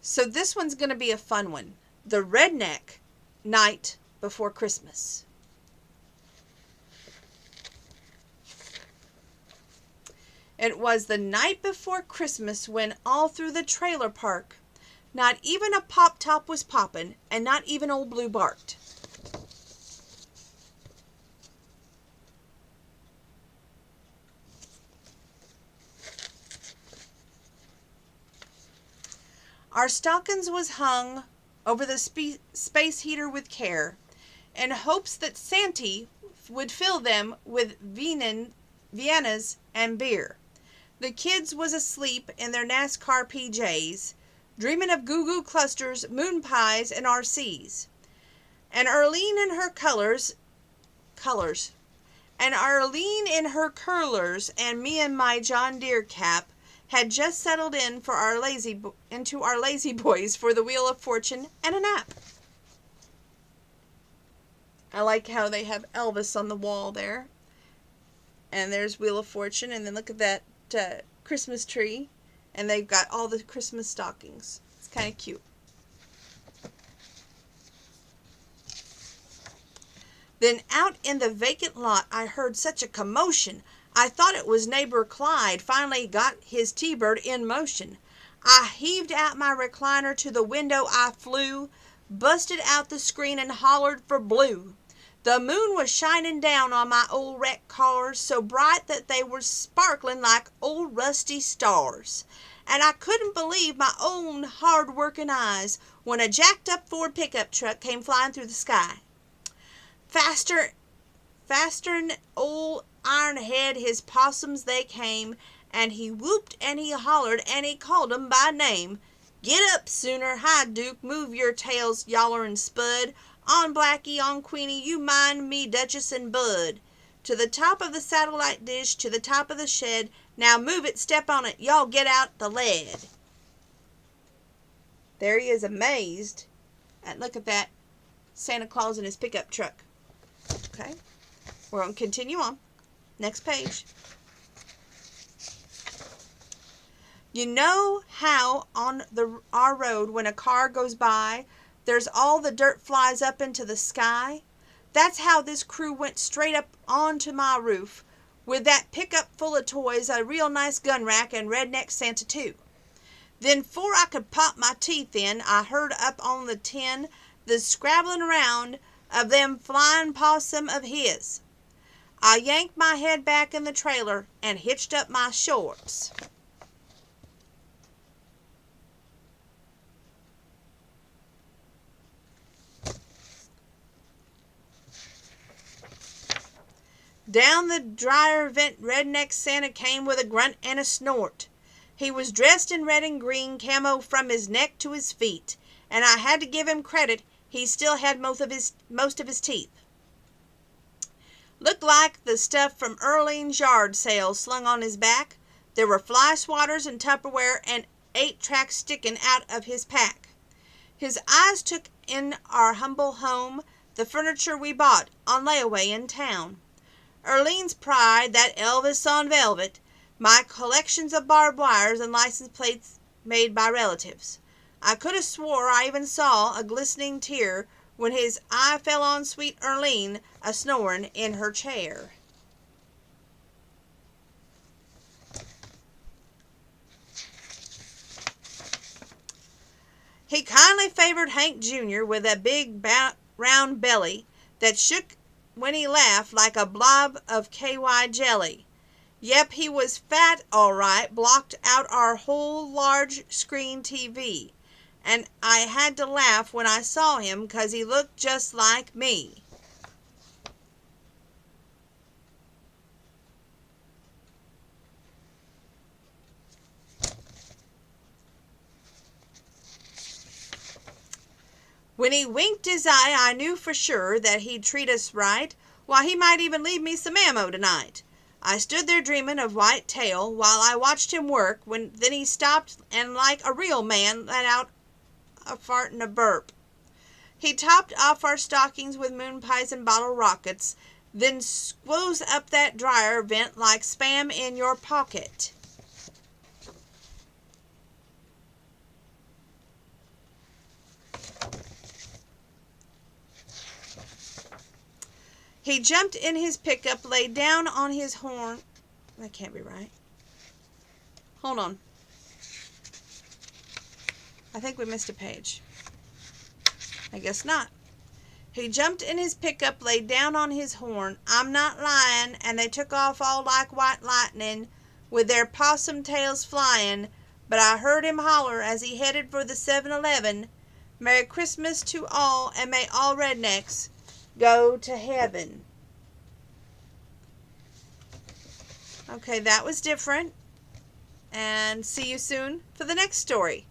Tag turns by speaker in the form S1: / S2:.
S1: So this one's going to be a fun one. The redneck night before Christmas. It was the night before Christmas when all through the trailer park, not even a pop top was poppin', and not even Old Blue barked. Our stockings was hung over the space heater with care, in hopes that Santy would fill them with Viennas and beer. The kids was asleep in their NASCAR PJs, dreaming of goo-goo clusters, moon pies, and RCs. And Arlene in her and Arlene in her curlers, and me in my John Deere cap, had just settled in for into our lazy boys for the Wheel of Fortune and a nap. I like how they have Elvis on the wall there. And there's Wheel of Fortune, and then look at that Christmas tree, and they've got all the Christmas stockings. It's kind of cute. Then out in the vacant lot I heard such a commotion, I thought it was neighbor Clyde finally got his T-Bird in motion. I heaved out my recliner, to the window I flew, busted out the screen and hollered for blue. The moon was shining down on my old wrecked cars, so bright that they were sparkling like old rusty stars. And I couldn't believe my own hard-working eyes when a jacked-up Ford pickup truck came flying through the sky. Faster'n old Ironhead his possums they came, and he whooped and he hollered and he called 'em by name. Get up sooner, hi Duke, move your tails, yaller and spud. On Blackie, on Queenie, you mind me, Duchess and Bud. To the top of the satellite dish, to the top of the shed. Now move it, step on it, y'all get out the lead. There he is, amazed. And look at that, Santa Claus in his pickup truck. Okay, we're going to continue on. Next page. You know how on our road when a car goes by, there's all the dirt flies up into the sky? That's how this crew went straight up onto my roof with that pickup full of toys, a real nice gun rack, and redneck Santa too. Then 'fore I could pop my teeth in, I heard up on the tin the scrabbling around of them flying possum of his. I yanked my head back in the trailer and hitched up my shorts. Down the dryer vent redneck Santa came with a grunt and a snort. He was dressed in red and green camo from his neck to his feet, and I had to give him credit, he still had most of his teeth. Looked like the stuff from Earlene's yard sale slung on his back. There were fly swatters and Tupperware and 8-tracks sticking out of his pack. His eyes took in our humble home, the furniture we bought on layaway in town. Earlene's pride, that Elvis on velvet, my collections of barbed wires and license plates made by relatives. I could have swore I even saw a glistening tear when his eye fell on sweet Arlene a-snoring in her chair. He kindly favored Hank Jr. with a big round belly that shook when he laughed like a blob of KY jelly. Yep, he was fat all right, blocked out our whole large screen TV. And I had to laugh when I saw him 'cause he looked just like me. When he winked his eye, I knew for sure that he'd treat us right. Why, he might even leave me some ammo tonight. I stood there dreaming of white tail while I watched him work, then he stopped and like a real man let out a fart and a burp. He topped off our stockings with moon pies and bottle rockets, then squoze up that dryer vent like spam in your pocket. He jumped in his pickup, laid down on his horn. That can't be right. Hold on. I think we missed a page. I guess not. He jumped in his pickup, laid down on his horn. I'm not lying, and they took off all like white lightning, with their possum tails flying. But I heard him holler as he headed for the 7-Eleven. Merry Christmas to all, and may all rednecks go to heaven. Okay, that was different. And see you soon for the next story.